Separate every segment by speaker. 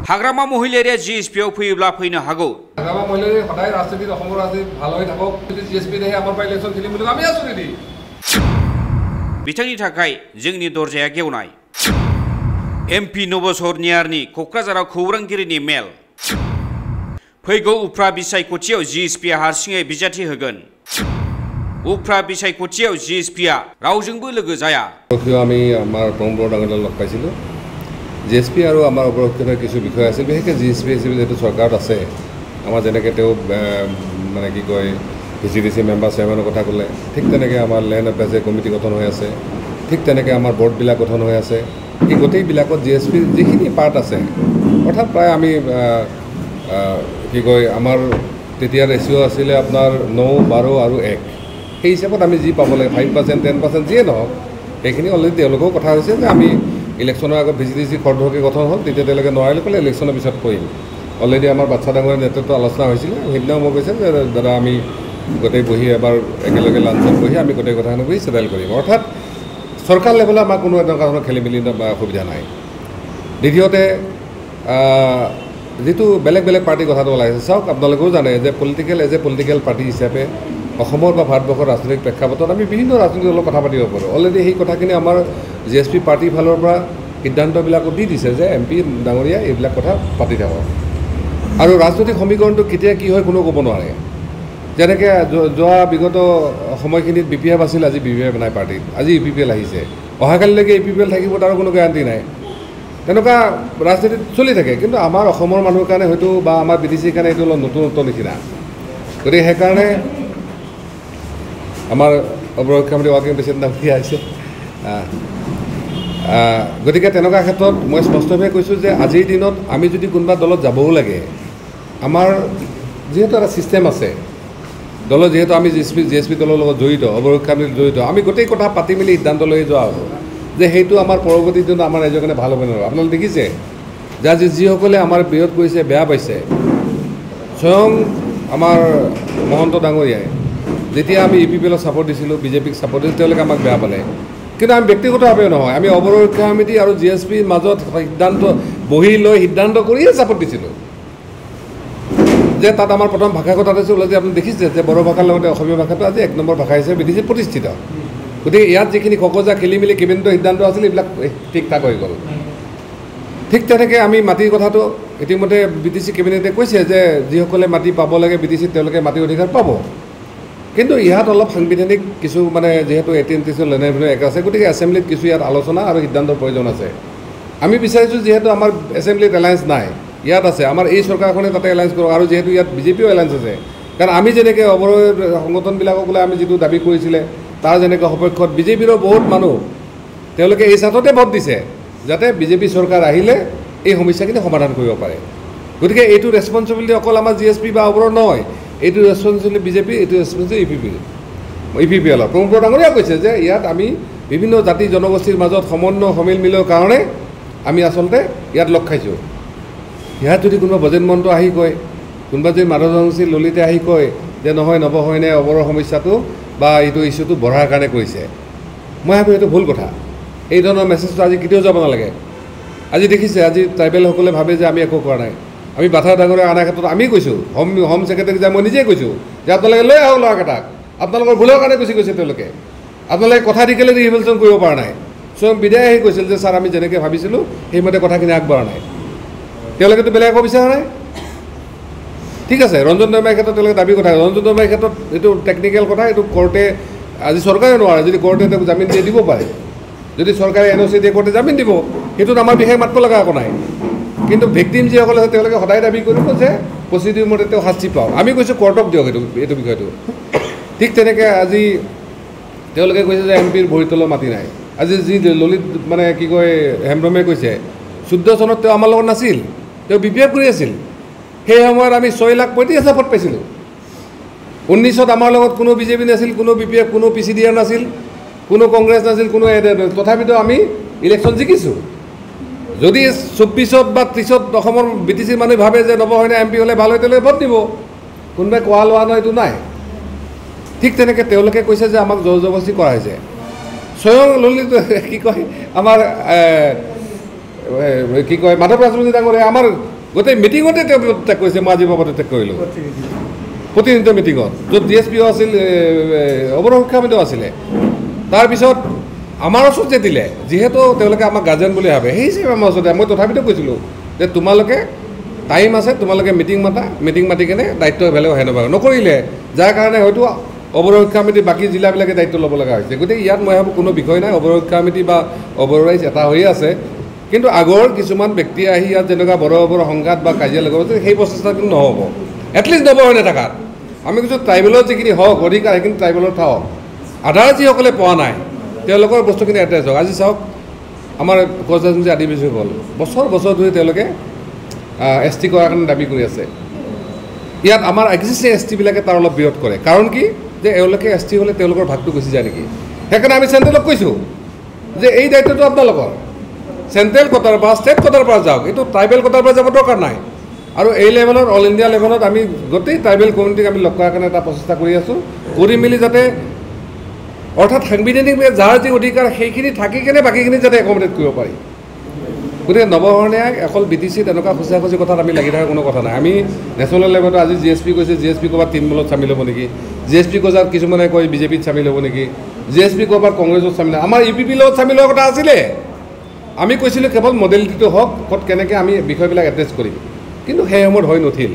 Speaker 1: Hagrama महिलारिया GSP फैयोब्ला फैनो हागौ
Speaker 2: हाग्रामा महिलारि सदाय राजनीति अखমৰ राजनीति ভাল হৈ থাকক যদি जिएसपि देहे आमार पाइ इलेक्शन खेलिम বুলি আমি আছো ৰেডি
Speaker 1: बिथांनि थाखाय जोंनि दरजाया गेवनाय एमपि नबसर नियारनि कक्राझाराव खौरांगिरिनि मेल फैगौ उफ्रा बिसायख'थियाव जिएसपिआ हारसिङै बिजाथि होगोन उफ्रा बिसायख'थियाव जिएसपिआ रावजोंबो लोगो जाया
Speaker 2: আমি আমাৰ প্ৰমোদ ডাঙৰীয়াক লগ পাইছিলো জিএসপি আৰু আমাৰ অপৰক্ষণৰ কিছু বিষয় আছে বিশেষকৈ জিএসপি হিচাপে যেটো চৰকাৰত আছে আমাৰ যেনেকৈ তেওঁ মানে কি কয় ভিজিডিসি মেম্বাৰ চেয়াৰমেনৰ কথা ক'লে ঠিক তেনেকৈ আমাৰ লেণ্ড এফেয়াৰ্ছ কমিটি গঠন হৈ আছে ঠিক তেনেকৈ আমাৰ বৰ্ডবিলাক গঠন হৈ আছে এই গোটেইবিলাকত জিএসপি যিখিনি পাৰ্ট আছে অৰ্থাৎ প্ৰায় আমি কি কয় আমাৰ তেতিয়া ৰেচিঅ' আছিলে আপোনাৰ 9, 12 আৰু 1 সেই হিচাপত আমি যি পাব লাগে 5%, 10% যিয়ে নহওক এইখিনি অলৰেডি তেওঁলোকেও কথা হৈছে যে আমি ইলেকশ্যনৰ আগত ভিজিডিসি খৰধৰকৈ গঠন হ'ল তেতিয়া তেওঁলোকে নোৱাৰিলে ক'লে ইলেকশ্যনৰ পিছত কৰিম অলৰেডি আমাৰ বাচ্চা ডাঙৰীৰ নেতৃত্বত আলোচনা হৈছিলে সেইদিনাও মই কৈছে যে দাদা আমি গোটেই বহি এবাৰ একেলগে লাঞ্চত বহি আমি গোটেই কথাখিনি বহি চেটেল কৰিম অৰ্থাৎ চৰকাৰ লেভেলত আমাৰ কোনো এটা ধৰণৰ খেলি মেলি বা অসুবিধা নাই দ্বিতীয়তে যেটো বেলেগ বেলেগ পাৰ্টি কথাটো ওলাইছে চাওক আপোনালোকেও জানে যে পলিটিকেল পাৰ্টি হিচাপে অসমৰ বা ভাৰতবৰ্ষৰ ৰাজনৈতিক প্ৰেক্ষাপটত আমি বিভিন্ন ৰাজনৈতিক দলৰ কথা পাতিব পাৰোঁ অলৰেডি সেই কথাখিনি আমাৰ জিএসপি পাৰ্টিৰ ফালৰ পৰা সিদ্ধান্তবিলাকো দি দিছে যে এমপি ডাঙৰীয়া এইবিলাক কথা পাতি থাকক আৰু ৰাজনৈতিক সমীকৰণটো কেতিয়া কি হয় কোনো ক'ব নোৱাৰে যেনেকৈ যোৱা বিগত সময়খিনিত বিপিএফ আছিল আজি বিপিএফ নাই পাৰ্টিত আজি ইপিপিএল আহিছে অহাকালিলৈকে ইপিপিএল থাকিব তাৰ কোনো গেৰাণ্টি নাই তেনেকুৱা ৰাজনীতিত চলি থাকে কিন্তু আমাৰ অসমৰ মানুহৰ কাৰণে হয়তো বা আমাৰ বিদেশীৰ কাৰণে এইটো অলপ নতুন নিচিনা গতিকে সেইকাৰণে আমাৰ অপৰক্ষামন্ত্ৰী ৱাৰ্কিং প্ৰেচিডেণ্ট নাম আহিছে গতিকে তেনেকুৱা ক্ষেত্ৰত মই স্পষ্টভাৱে কৈছোঁ যে আজিৰ দিনত আমি যদি কোনোবা দলত যাবও লাগে আমাৰ যিহেতু এটা ছিষ্টেম আছে দলৰ যিহেতু আমি জিএসপি দলৰ লগত জড়িত অপৰক্ষামন্ত্ৰীৰ জড়িত আমি গোটেই কথা পাতি মেলি সিদ্ধান্ত লৈ যোৱা হ'ব যে সেইটো আমাৰ পৰৱৰ্তী দিনত আমাৰ ৰাইজৰ কাৰণে ভাল হ'ব নোৱাৰে আপোনালোকে দেখিছে যে আজি যিসকলে আমাৰ বিৰোধ কৰিছে বেয়া পাইছে স্বয়ং আমাৰ মহন্ত ডাঙৰীয়াই যেতিয়া আমি ইপিপিএলক ছাপৰ্ট দিছিলোঁ বিজেপিক ছাপৰ্ট দিছিলোঁ তেওঁলোকে আমাক বেয়া পালে কিন্তু আমি ব্যক্তিগতভাৱে নহয় আমি অপৰক্ষা সমিতি আৰু জিএসপিৰ মাজত সিদ্ধান্ত বহি লৈ সিদ্ধান্ত কৰিয়ে ছাপৰ্ট দিছিলোঁ যে তাত আমাৰ প্ৰথম ভাষাগত আছে ওলাই যে আপুনি দেখিছে যে বড়ো ভাষাৰ লগতে অসমীয়া ভাষাটো আজি 1 নম্বৰ ভাষা হিচাপে বিদেশী প্ৰতিষ্ঠিত গতিকে ইয়াত যিখিনি খকজা খেলি মেলি কেবিনেটৰ সিদ্ধান্ত আছিল এইবিলাক ঠিক ঠাক হৈ গ'ল ঠিক তেনেকৈ আমি মাটিৰ কথাটো ইতিমধ্যে বিটিচি কেবিনেটে কৈছে যে যিসকলে মাটি পাব লাগে বিটিচিত তেওঁলোকে মাটিৰ অধিকাৰ পাব কিন্তু ইয়াত অলপ সাংবিধানিক কিছু মানে যিহেতু 18 লেনেভিনো এক আছে গতিকে এছেম্বলিত কিছু ইয়াত আলোচনা আৰু সিদ্ধান্তৰ প্ৰয়োজন আছে আমি বিচাৰিছোঁ যিহেতু আমাৰ এছেম্বলিত এলায়েন্স নাই ইয়াত আছে আমাৰ এই চৰকাৰখনে তাতে এলায়েন্স কৰক আৰু যিহেতু ইয়াত বিজেপিও এলায়েন্স আছে কাৰণ আমি যেনেকৈ অৱৰোহ সংগঠনবিলাকক লৈ আমি যিটো দাবী কৰিছিলে তাৰ যেনেকৈ সপক্ষত বিজেপিৰো বহুত মানুহ তেওঁলোকে এই চাটতে ভোট দিছে যাতে বিজেপি চৰকাৰ আহিলে এই সমস্যাখিনি সমাধান কৰিব পাৰে গতিকে এইটো ৰেছপন্সিবিলিটি অকল আমাৰ জিএসপি বা অৱৰোহ নহয় এইটো ৰেছপন্সিবিলিটি বিজেপি এইটো ৰেছপন্সিবিলিটি ইপিপিএলৰ প্ৰমোদ ডাঙৰীয়া কৈছে যে ইয়াত আমি বিভিন্ন জাতি জনগোষ্ঠীৰ মাজত সমন্বয় সমিল মিলৰ কাৰণে আমি আচলতে ইয়াত লগ খাইছোঁ ইয়াত যদি কোনোবা ব্ৰজেন মহন্ত আহি কয় কোনোবা যদি মাধৱ জনগোষ্ঠীৰ ললিতে আহি কয় যে নহয় নৱহয়নে অৱৰোহ সমস্যাটো বা এইটো ইছ্যুটো বঢ়াৰ কাৰণে কৰিছে মই ভাবোঁ এইটো ভুল কথা এই ধৰণৰ মেছেজটো আজি কেতিয়াও যাব নালাগে আজি দেখিছে আজি ট্ৰাইবেলসকলে ভাবে যে আমি একো কৰা নাই আমি বাধা ডাঙৰীয়া অনাৰ ক্ষেত্ৰত আমি কৈছোঁ হোম ছেক্ৰেটাৰী যাই মই নিজেই কৈছোঁ যে আপোনালোকে লৈ আহক ল'ৰাকেইটাক আপোনালোকৰ ভুলৰ কাৰণে কৈছে তেওঁলোকে আপোনালোকে কথা দি কেলে ৰিভেলশ্যন কৰিব পৰা নাই স্বয়ং বিদায় আহি কৈছিল যে ছাৰ আমি যেনেকৈ ভাবিছিলোঁ সেইমতে কথাখিনি আগবঢ়া নাই তেওঁলোকেতো বেলেগ একো বিচৰা নাই ঠিক আছে ৰঞ্জন দৈমাৰীৰ ক্ষেত্ৰত তেওঁলোকে দাবী কথা ৰঞ্জন দৈমাৰীৰ ক্ষেত্ৰত এইটো টেকনিকেল কথা এইটো কোৰ্টে আজি চৰকাৰে নোৱাৰে যদি কোৰ্টে তেওঁক জামিন দিয়ে দিব পাৰে যদি চৰকাৰে এনঅ'চি দিয়ে কোৰ্টে জামিন দিব সেইটোত আমাৰ বিশেষ মাতিব লগা একো নাই কিন্তু ভিক্টিম যিসকল আছে তেওঁলোকে সদায় দাবী কৰিব যে প্ৰচিডিউৰ মতে তেওঁ শাস্তি পাওক আমি কৈছোঁ কোৰ্টক দিয়ক এইটো বিষয়টো ঠিক তেনেকৈ আজি তেওঁলোকে কৈছে যে এমপিৰ ভৰিৰ তলৰ মাটি নাই আজি যি ললিত মানে কি কয় হেমব্ৰমে কৈছে 14 চনত তেওঁ আমাৰ লগত নাছিল তেওঁ বিপিএফ কৰি আছিল সেই সময়ত আমি 6,35,000 ভোট পাইছিলোঁ 19ত আমাৰ লগত কোনো বিজেপি নাছিল কোনো বিপিএফ কোনো পিচিডিআৰ নাছিল কোনো কংগ্ৰেছ নাছিল কোনো তথাপিতো আমি ইলেকশ্যন জিকিছোঁ যদি 24ত বা 30ত অসমৰ বিটিচিৰ মানুহে ভাবে যে নৱহয়নে এমপি হ'লে ভাল হয় তেওঁলোকে ভোট দিব কোনোবাই কোৱা লোৱা নহয় এইটো নাই ঠিক তেনেকৈ তেওঁলোকে কৈছে যে আমাক জোৰ জবৰদস্তি কৰা হৈছে স্বয়ং ললিত কি কয় আমাৰ কি কয় মাধৱ ৰাজবংশী ডাঙৰীয়া আমাৰ গোটেই মিটিঙতে তেওঁ পদত্যাগ কৰিছে মই আজি পদত্যাগ কৰিলোঁ প্ৰতিনিধিত্ব মিটিঙত য'ত DSPও আছিল অৱৰোহ শিক্ষামন্ত্ৰীও আছিলে তাৰপিছত আমাৰ ওচৰত যে দিলে যিহেতু তেওঁলোকে আমাক গাৰ্জেন বুলি ভাবে সেই হিচাপে আমাৰ ওচৰতে মই তথাপিতো কৈছিলোঁ যে তোমালোকে টাইম আছে তোমালোকে মিটিং মাতি কেনে দায়িত্ব বেলেগ হেনেবা নকৰিলে যাৰ কাৰণে হয়তো অৱৰোহ শিক্ষামন্ত্ৰী বাকী জিলাবিলাকে দায়িত্ব ল'ব লগা হৈছে গতিকে ইয়াত মই ভাবোঁ কোনো বিষয় নাই অৱৰোহ শিক্ষামন্ত্ৰী বা অৱৰোহ এটা হৈয়ে আছে কিন্তু আগৰ কিছুমান ব্যক্তি আহি ইয়াত যেনেকুৱা বৰ সংঘাত বা কাজিয়া লগাব সেই প্ৰচেষ্টা কিন্তু নহ'ব এটলিষ্ট নবহৰণে থাকাত আমি কৈছোঁ ট্ৰাইবেলৰ যিখিনি হওক অধিকাৰ সেইখিনি ট্ৰাইবেলৰ থাকক আধাৰ যিসকলে পোৱা নাই তেওঁলোকৰ বস্তুখিনি এড্ৰেছ হওক আজি চাওক আমাৰ কোচ ৰাজবংশী আদিবাসী হ'ল বছৰ ধৰি তেওঁলোকে ST কৰাৰ কাৰণে দাবী কৰি আছে ইয়াত আমাৰ এক্সিষ্টিং STবিলাকে তাৰ অলপ বিৰোধ কৰে কাৰণ কি যে এওঁলোকে ST হ'লে তেওঁলোকৰ ভাগটো গুচি যায় নেকি সেইকাৰণে আমি চেণ্ট্ৰেলক কৈছোঁ যে এই দায়িত্বটো আপোনালোকৰ চেণ্ট্ৰেল কোটাৰ পৰা ষ্টেট কোটাৰ পৰা যাওক এইটো ট্ৰাইবেল কোটাৰ পৰা যাব দৰকাৰ নাই আৰু এই লেভেলত অল ইণ্ডিয়া লেভেলত আমি গোটেই ট্ৰাইবেল কমিউনিটিক আমি লগ কৰাৰ কাৰণে এটা প্ৰচেষ্টা কৰি আছোঁ কৰি মেলি যাতে অৰ্থাৎ সাংবিধানিকভাৱে যাৰ যি অধিকাৰ সেইখিনি থাকি কেনে বাকীখিনি যাতে একমডেট কৰিব পাৰি গতিকে নৱশৰণীয়াক অকল BTC তেনেকুৱা খুচি কথাত আমি লাগি থকাৰ কোনো কথা নাই আমি নেশ্যনেল লেভেলত আজি GSP কৈছে GSP ক'ৰবাত তৃণমূলত চামিল হ'ব নেকি GSP ক'ৰবাত কিছুমানে কয় BJPত চামিল হ'ব নেকি GSP ক'ৰবাত কংগ্ৰেছত চামিল আমাৰ UPP লগত চামিল হোৱাৰ কথা আছিলে আমি কৈছিলোঁ কেৱল মডেলিটিটো হওক ক'ত কেনেকৈ আমি বিষয়বিলাক এড্ৰেছ কৰিম কিন্তু সেই সময়ত হৈ নুঠিল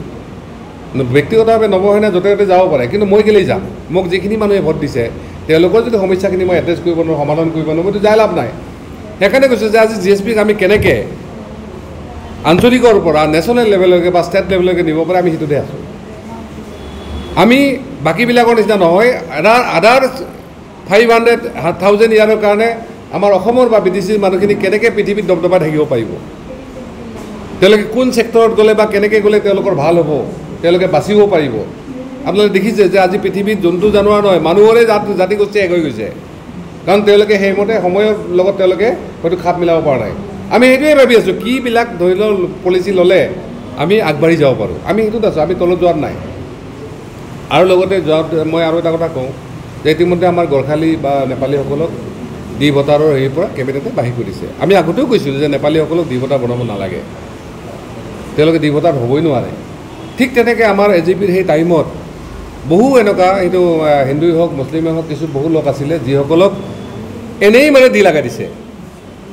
Speaker 2: ব্যক্তিগতভাৱে নৱশৰণীয়া য'তে ত'তে যাব পাৰে কিন্তু মই কেলেই যাম মোক যিখিনি মানুহে ভোট দিছে তেওঁলোকৰ যদি সমস্যাখিনি মই এড্ৰেছ কৰিব নোৱাৰোঁ সমাধান কৰিব নোৱাৰোঁ মইতো যাই লাভ নাই সেইকাৰণে কৈছোঁ যে আজি GSPক আমি কেনেকৈ আঞ্চলিকৰ পৰা নেশ্যনেল লেভেললৈকে বা ষ্টেট লেভেললৈকে নিব পাৰে আমি সেইটোতে আছোঁ আমি বাকীবিলাকৰ নিচিনা নহয় আদাৰ 500,000 ইয়াৰৰ কাৰণে আমাৰ অসমৰ বা BTCৰ মানুহখিনি কেনেকৈ পৃথিৱীত দবদবাই থাকিব পাৰিব তেওঁলোকে কোন ছেক্টৰত গ'লে বা কেনেকৈ গ'লে তেওঁলোকৰ ভাল হ'ব তেওঁলোকে বাচিব পাৰিব আপোনালোকে দেখিছে যে আজি পৃথিৱীত জন্তু জানোৱাৰ নহয় মানুহৰে জাতিগোষ্ঠী এক হৈ গৈছে কাৰণ তেওঁলোকে সেইমতে সময়ৰ লগত তেওঁলোকে হয়তো খাপ মিলাব পৰা নাই আমি সেইটোৱে ভাবি আছোঁ কিবিলাক ধৰি লওক পলিচি ল'লে আমি আগবাঢ়ি যাব পাৰোঁ আমি সেইটোত আছোঁ আমি তলত যোৱাত নাই আৰু লগতে মই আৰু এটা কথা কওঁ যে ইতিমধ্যে আমাৰ গোৰ্খালী বা নেপালীসকলক ডি ভোটাৰৰ হেৰিৰ পৰা কেবিনেটে বাহিৰ কৰি দিছে আমি আগতেও কৈছিলোঁ যে নেপালীসকলক ডি ভোটাৰ বনাব নালাগে তেওঁলোকে ডি ভোটাৰ হ'বই নোৱাৰে ঠিক তেনেকৈ আমাৰ AJPৰ সেই টাইমত বহু এনেকুৱা এইটো হিন্দুই হওক মুছলিমেই হওক কিছু বহু লোক আছিলে যিসকলক এনেই মানে দি লগাই দিছে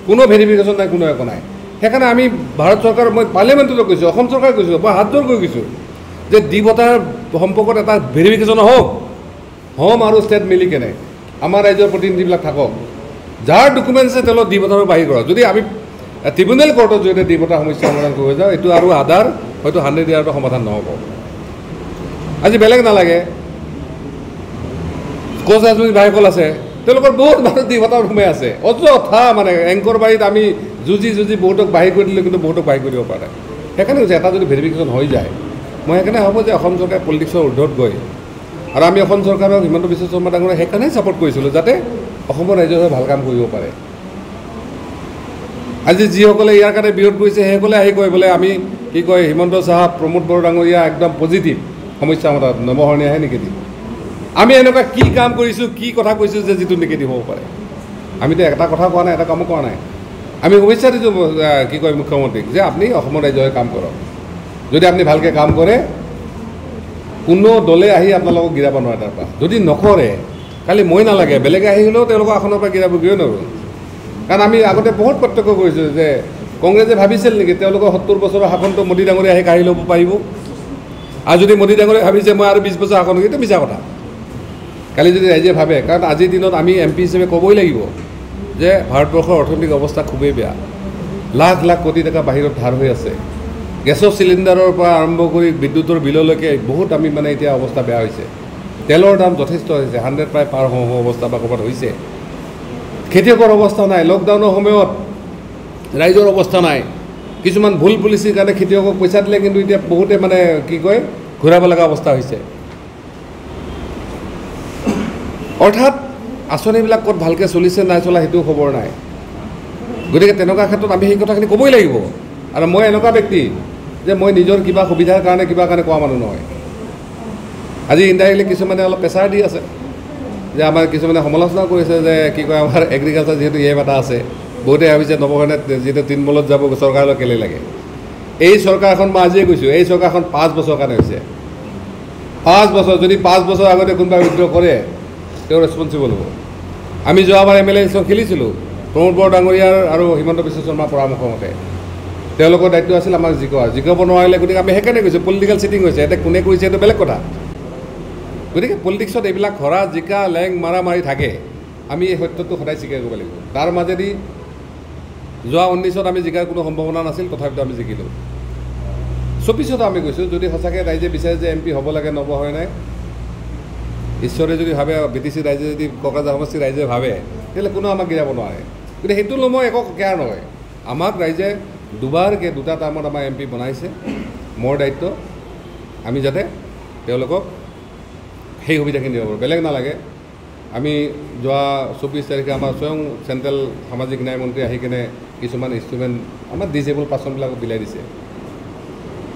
Speaker 2: কোনো ভেৰিফিকেশ্যন নাই কোনো একো নাই সেইকাৰণে আমি ভাৰত চৰকাৰ মই পাৰ্লিয়ামেণ্টতো কৈছোঁ অসম চৰকাৰে কৈছোঁ মই হাত জোৰ কৰি কৈছোঁ যে ডি ভোটাৰ সম্পৰ্কত এটা ভেৰিফিকেশ্যন হওক হোম আৰু ষ্টেট মিলি কেনে আমাৰ ৰাজ্যৰ প্ৰতিনিধিবিলাক থাকক যাৰ ডকুমেণ্টছ আছে তেওঁলোক ডি ভোটাৰৰ বাহিৰ কৰক যদি আমি ট্ৰিবিউনেল কোৰ্টৰ জৰিয়তে ডি ভোটাৰ সমস্যা সমাধান কৰিব যাওঁ এইটো আৰু আদাৰ হয়তো 100 ইয়াৰটো সমাধান নহ'ব আজি বেলেগ নালাগে কোচ ৰাজবংশী ভাইসকল আছে তেওঁলোকৰ বহুত মানুহ ডি ভোটাৰ সোমাই আছে অযথা মানে এংকৰ বাৰীত আমি যুঁজি বহুতক বাহিৰ কৰি দিলোঁ কিন্তু বহুতক বাহিৰ কৰিব পাৰে সেইকাৰণে কৈছে এটা যদি ভেৰিফিকেশ্যন হৈ যায় মই সেইকাৰণে ভাবোঁ যে অসম চৰকাৰে পলিটিক্সৰ ঊৰ্ধত গৈ আৰু আমি অসম চৰকাৰক হিমন্ত বিশ্ব শৰ্মা ডাঙৰীয়াক সেইকাৰণে ছাপোৰ্ট কৰিছিলোঁ যাতে অসমৰ ৰাইজৰ হৈ ভাল কাম কৰিব পাৰে আজি যিসকলে ইয়াৰ কাৰণে বিৰোধ কৰিছে সেইসকলে আহি কয় বোলে আমি কি কয় হিমন্ত চাহাব প্ৰমোদ বড়ো ডাঙৰীয়া একদম পজিটিভ সমস্যা সমাধান নৱশৰণীয়াহে নিগেটিভ আমি এনেকুৱা কি কাম কৰিছোঁ কি কথা কৈছোঁ যে যিটো নিগেটিভ হ'ব পাৰে আমিতো এটা কথা কোৱা নাই এটা কামো কোৱা নাই আমি সমস্যা দিছোঁ কি কয় মুখ্যমন্ত্ৰীক যে আপুনি অসমৰ ৰাইজৰ হৈ কাম কৰক যদি আপুনি ভালকৈ কাম কৰে কোনো দলে আহি আপোনালোকক গিৰাব নোৱাৰে তাৰপৰা যদি নকৰে খালি মই নালাগে বেলেগে আহি হ'লেও তেওঁলোকৰ আসনৰ পৰা গিৰাব গৈ নোৱাৰোঁ কাৰণ আমি আগতে বহুত প্ৰত্যক্ষ কৰিছোঁ যে কংগ্ৰেছে ভাবিছিল নেকি তেওঁলোকৰ 70 বছৰৰ শাসনটো মোদী ডাঙৰীয়া আহি কাঢ়ি ল'ব পাৰিব আৰু যদি মোদী ডাঙৰীয়াই ভাবিছে মই আৰু 20 বছৰ শাসন এইটো মিছা কথা কালি যদি ৰাইজে ভাবে কাৰণ আজিৰ দিনত আমি MP হিচাপে ক'বই লাগিব যে ভাৰতবৰ্ষৰ অৰ্থনৈতিক অৱস্থা খুবেই বেয়া লাখ লাখ কোটি টকা বাহিৰত ধাৰ হৈ আছে গেছৰ চিলিণ্ডাৰৰ পৰা আৰম্ভ কৰি বিদ্যুতৰ বিললৈকে বহুত আমি মানে এতিয়া অৱস্থা বেয়া হৈছে তেলৰ দাম যথেষ্ট হৈছে 100 প্ৰায় পাৰ হওঁ অৱস্থা বা ক'ৰবাত হৈছে খেতিয়কৰ অৱস্থা নাই লকডাউনৰ সময়ত ৰাইজৰ অৱস্থা নাই কিছুমান ভুল পলিচিৰ কাৰণে খেতিয়কক পইচা দিলে কিন্তু এতিয়া বহুতে মানে কি কয় ঘূৰাব লগা অৱস্থা হৈছে অৰ্থাৎ আঁচনিবিলাক ক'ত ভালকৈ চলিছে নাই চলা সেইটো খবৰ নাই গতিকে তেনেকুৱা ক্ষেত্ৰত আমি সেই কথাখিনি ক'বই লাগিব আৰু মই এনেকুৱা ব্যক্তি যে মই নিজৰ কিবা সুবিধাৰ কাৰণে কিবা কাৰণে কোৱা মানুহ নহয় আজি ইনডাইৰেক্টলি কিছুমানে অলপ প্ৰেছাৰ দি আছে যে আমাৰ কিছুমানে সমালোচনা কৰিছে যে কি কয় আমাৰ এগ্ৰিকালচাৰ যিহেতু এটা আছে বহুতে ভাবিছে নৱশৰণীয়াত যিহেতু তৃণমূলত যাব চৰকাৰলৈ কেলৈ লাগে এই চৰকাৰখন মই আজিয়ে কৈছোঁ, এই চৰকাৰখন 5 বছৰ কাৰণে হৈছে। 5 বছৰ, যদি 5 বছৰ আগতে কোনোবাই উইথড্ৰ কৰে তেওঁ ৰেছপনচিবল হ'ব। আমি যোৱাবাৰ MLA ইলেকশ্যন খেলিছিলোঁ প্ৰমোদ বড়ো ডাঙৰীয়াৰ আৰু হিমন্ত বিশ্ব শৰ্মাৰ পৰামৰ্শ মতে। তেওঁলোকৰ দায়িত্ব আছিল আমাক জিকাব নোৱাৰিলে, গতিকে আমি সেইকাৰণে কৈছোঁ পলিটিকেল চিটিং হৈছে। এতিয়া কোনে কৰিছে এইটো বেলেগ কথা। গতিকে পলিটিক্সত এইবিলাক হৰা জিকা লেং মাৰা মাৰি থাকে, আমি এই সত্যটো সদায় স্বীকাৰ কৰিব লাগিব। তাৰ মাজেদি যোৱা 19ত আমি জিকাৰ কোনো সম্ভাৱনা নাছিল, তথাপিতো আমি জিকিলোঁ। 24ত আমি কৈছোঁ যদি সঁচাকৈ ৰাইজে বিচাৰে যে MP হ'ব লাগে, হয় নাই, ঈশ্বৰে যদি ভাবে, BTC ৰাইজে যদি কোকৰাঝাৰ সমষ্টি ৰাইজে ভাবে, তেতিয়াহ'লে কোনো আমাক গিৰাব নোৱাৰে। গতিকে সেইটো লৈ মই একো কেয়াৰ নহয়। আমাক ৰাইজে দুবাৰকৈ 2টা টাৰ্মত আমাৰ MP বনাইছে। মোৰ দায়িত্ব আমি যাতে তেওঁলোকক সেই সুবিধাখিনি দিব পাৰোঁ, বেলেগ নালাগে। আমি যোৱা 24 তাৰিখে আমাৰ স্বয়ং চেণ্ট্ৰেল সামাজিক ন্যায় মন্ত্ৰী আহি কিনে কিছুমান ইনষ্ট্ৰুমেণ্ট আমাৰ ডিজেবল পাৰ্চনবিলাকক বিলাই দিছে।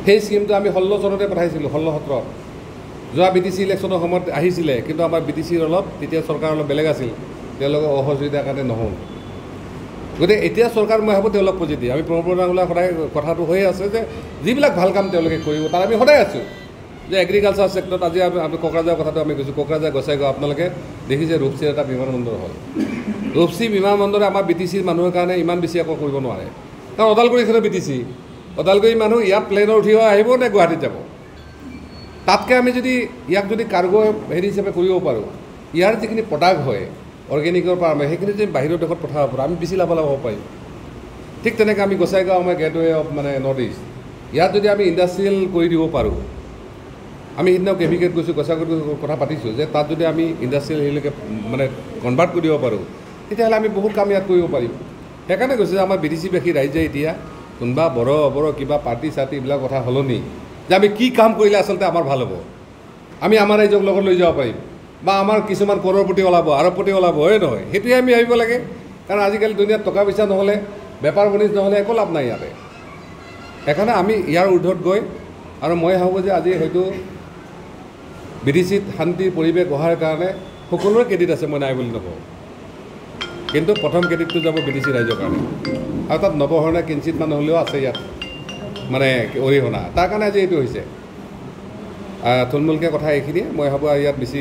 Speaker 2: সেই স্কিমটো আমি 16 চনতে পঠাইছিলোঁ, 16-17। যোৱা BTC ইলেকশ্যনৰ সময়ত আহিছিলে, কিন্তু আমাৰ BTCৰ তেতিয়া চৰকাৰ অলপ বেলেগ আছিল, তেওঁলোকৰ অসহযোগিতাৰ কাৰণে নহ'ল। গতিকে এতিয়া চৰকাৰ মই ভাবোঁ তেওঁলোক পজিটিভ। আমি প্ৰমোদ বড়ো ডাঙৰীয়াৰ সদায় কথাটো হৈয়ে আছে যে যিবিলাক ভাল কাম তেওঁলোকে কৰিব, তাৰ আমি সদায় আছোঁ। যে এগ্ৰিকালচাৰ ছেক্টৰত আজি আমি কোকৰাঝাৰৰ কথাটো আমি কৈছোঁ, কোকৰাঝাৰ গোসাইগাঁও আপোনালোকে দেখিছে ৰূপসীৰ এটা বিমানবন্দৰ হ'ল। ৰূপসী বিমানবন্দৰে আমাৰ BTCৰ মানুহৰ কাৰণে ইমান বেছি একো কৰিব নোৱাৰে, কাৰণ ওদালগুৰিখনৰ BTC, ওদালগুৰি মানুহ ইয়াত প্লেনত উঠি আহিব নে গুৱাহাটীত যাব। তাতকৈ আমি যদি ইয়াক যদি কাৰ্গো হেৰি হিচাপে কৰিব পাৰোঁ, ইয়াৰ যিখিনি প্ৰডাক্ট হয় অৰ্গেনিকৰ পৰা আমি সেইখিনি যদি বাহিৰৰ দেশত পঠাব পাৰোঁ, আমি বেছি লাভালাভ হ'ব পাৰিম। ঠিক তেনেকৈ আমি গোসাইগাঁও আমাৰ গেটৱে অফ নৰ্থ ইষ্ট, ইয়াত যদি আমি ইণ্ডাষ্ট্ৰিয়েল কৰি দিব পাৰোঁ, আমি সিদিনাও কেভিকেট গৈছোঁ, গোসাইগাঁৱত কথা পাতিছোঁ যে তাত যদি আমি ইণ্ডাষ্ট্ৰিয়েল হেৰিলৈকে কনভাৰ্ট কৰি দিব পাৰোঁ, তেতিয়াহ'লে আমি বহুত কাম ইয়াত কৰিব পাৰিম। সেইকাৰণে কৈছোঁ যে আমাৰ BTC-বাসী ৰাইজে এতিয়া কোনোবা বড়ো কিবা পাৰ্টি চাৰ্টি এইবিলাক কথা সলনি যে আমি কি কাম কৰিলে আচলতে আমাৰ ভাল হ'ব, আমি আমাৰ ৰাইজক লগত লৈ যাব পাৰিম, বা আমাৰ কিছুমান কৰৰপতি ওলাব, আৰবপতি ওলাব, হয় নহয়, সেইটোৱে আমি ভাবিব লাগে। কাৰণ আজিকালি দুনিয়াত টকা পইচা নহ'লে, বেপাৰ বাণিজ্য নহ'লে একো লাভ নাই ইয়াতে। সেইকাৰণে আমি ইয়াৰ ঊৰ্ধত গৈ, আৰু মই ভাবোঁ যে আজি হয়তো BTCত শান্তিৰ পৰিৱেশ গঢ়াৰ কাৰণে সকলোৰে ক্ৰেডিট আছে, মই নাই বুলি নকওঁ, কিন্তু প্ৰথম ক্ৰেডিটটো যাব BTC ৰাইজৰ কাৰণে। আৰু তাত নৱশৰণে কিঞ্চিত মানুহ হ'লেও আছে ইয়াত অৰিহণা, তাৰ কাৰণে আজি এইটো হৈছে। থুলমূলকৈ কথা এইখিনিয়ে, মই ভাবোঁ ইয়াত বেছি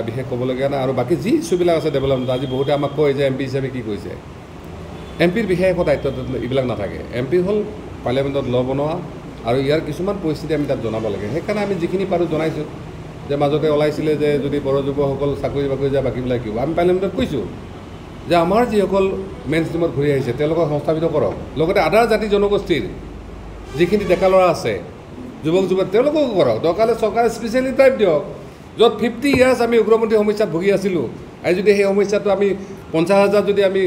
Speaker 2: বিশেষ ক'বলগীয়া নাই। আৰু বাকী যি ইছ্যুবিলাক আছে ডেভেলপমেণ্ট, আজি বহুতে আমাক কয় যে MP হিচাপে কি কৈছে। MPৰ বিশেষ একো দায়িত্ব এইবিলাক নাথাকে। MP হ'ল পাৰ্লিয়ামেণ্টত ল বনোৱা, আৰু ইয়াৰ কিছুমান পৰিস্থিতি আমি তাত জনাব লাগে। সেইকাৰণে আমি যিখিনি পাৰোঁ জনাইছোঁ। যে মাজতে ওলাইছিলে যে যদি বড়ো যুৱকসকল চাকৰি বাকৰি যায়, বাকীবিলাক কি হ'ব, আমি পাৰ্লিয়ামেণ্টত কৈছোঁ যে আমাৰ যিসকল মেইন ষ্ট্ৰীমত ঘূৰি আহিছে তেওঁলোকক সংস্থাপিত কৰক, লগতে আদাৰ জাতি জনগোষ্ঠীৰ যিখিনি ডেকা ল'ৰা আছে, যুৱক যুৱতী, তেওঁলোককো কৰক। দৰকাৰ হ'লে চৰকাৰে স্পেচিয়েলি টাইপ দিয়ক, য'ত 50 ইয়াৰ্ছ আমি উগ্ৰপন্থী সমস্যাত ভুগি আছিলোঁ, আৰু যদি সেই সমস্যাটো আমি 50,000 যদি আমি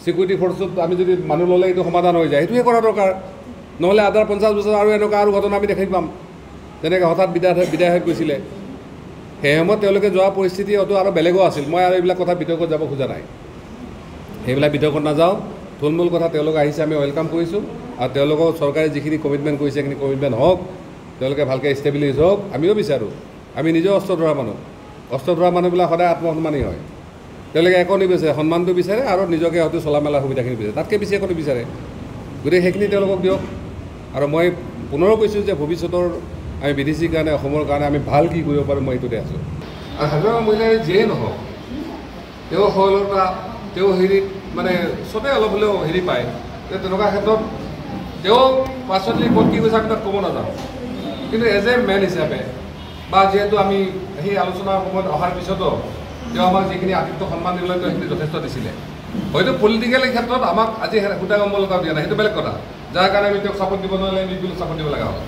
Speaker 2: ছিকিউৰিটি ফ'ৰ্চত আমি যদি মানুহ ল'লে এইটো সমাধান হৈ যায়, সেইটোৱে কৰা দৰকাৰ। নহ'লে আদাৰ 50 বছৰ আৰু এনেকুৱা আৰু ঘটনা আমি দেখাই পাম, যেনেকৈ হঠাৎ বিদায় হৈ গৈছিলে। সেই সময়ত তেওঁলোকে যোৱা পৰিস্থিতি হয়তো আৰু বেলেগো আছিল। মই আৰু এইবিলাক কথা বিতৰ্কত যাব খোজা নাই, সেইবিলাক বিতৰ্কত নাযাওঁ। থুলমূল কথা তেওঁলোক আহিছে, আমি ৱেলকাম কৰিছোঁ। আৰু তেওঁলোকক চৰকাৰে যিখিনি কমিটমেণ্ট কৰিছে সেইখিনি কমিটমেণ্ট হওক, তেওঁলোকে ভালকৈ ষ্টেবিলাইজ হওক, আমিও বিচাৰোঁ। আমি নিজেও অস্ত্ৰ ধৰা মানুহবিলাক সদায় আত্মসন্মানী হয়। তেওঁলোকে একো নিবিচাৰে, সন্মানটো বিচাৰে আৰু নিজকে হয়তো চলা মেলা সুবিধাখিনি বিচাৰে, তাতকৈ বেছি একো নিবিচাৰে। গতিকে সেইখিনি তেওঁলোকক দিয়ক। আৰু মই পুনৰ কৈছোঁ যে ভৱিষ্যতৰ আমি BTCৰ কাৰণে, অসমৰ কাৰণে আমি ভাল কি কৰিব পাৰোঁ, মই এইটোতে আছোঁ। আৰু সাধাৰণ মহিলাই যিয়েই নহওক, তেওঁ সৰলতা, তেওঁ হেৰিত চবেই অলপ হ'লেও হেৰি পায়। তেনেকুৱা ক্ষেত্ৰত তেওঁ পাৰ্চনেলি ক'ত কি কৈছে আমি তাত ক'ব নাযাওঁ, কিন্তু এজ এ মেন হিচাপে, বা যিহেতু আমি সেই আলোচনাৰ সময়ত অহাৰ পিছতো তেওঁ আমাক যিখিনি আতিথ্য সন্মান দিবলৈ তেওঁ সেইখিনি যথেষ্ট দিছিলে। হয়তো পলিটিকেল ক্ষেত্ৰত আমাক আজি সূতা কম্বলতা দিয়া নাই, সেইটো বেলেগ কথা, যাৰ কাৰণে আমি তেওঁক চাপৰ্ট দিব নোৱাৰিলে আমি চাপৰ্ট দিব লগা হ'ল।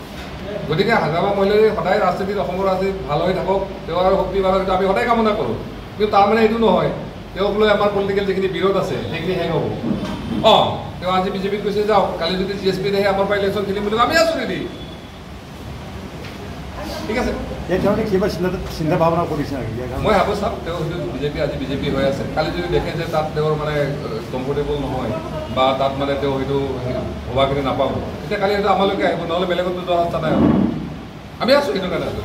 Speaker 2: গতিকে হাগ্ৰামা মহিলাই সদায় ৰাজনীতিত, অসমৰ ৰাজনীতিত ভাল হৈ থাকক, তেওঁ আৰু শক্তি ভাল হৈ, আমি সদায় কামনা কৰোঁ। কিন্তু তাৰমানে এইটো নহয় তেওঁক লৈ আমাৰ পলিটিকেল যিখিনি বিৰোধ আছে সেইখিনি শেষ হ'ব। তেওঁ আজি BJPত কৈছে যাওক, কালি যদি GSPত আহে আমাৰ পৰা ইলেকশ্যন খেলিম বুলি, আমি আছোঁ ৰেডি। ঠিক আছে,
Speaker 3: কিবা চিন্তা ভাৱনা কৰিছে নেকি?
Speaker 2: মই ভাবোঁ চাওক, তেওঁ হয়তো আজি BJP হৈ আছে, কালি যদি দেখে যে তাত তেওঁৰ কমফৰ্টেবল নহয়, বা তাত তেওঁ হয়তো হোৱাখিনি নাপাব, তেতিয়া কালি হয়তো আমালৈকে আহিব, নহ'লে বেলেগতো যোৱা ৰাস্তা নাই। আমি আছোঁ সেইটো কাৰণে আছোঁ।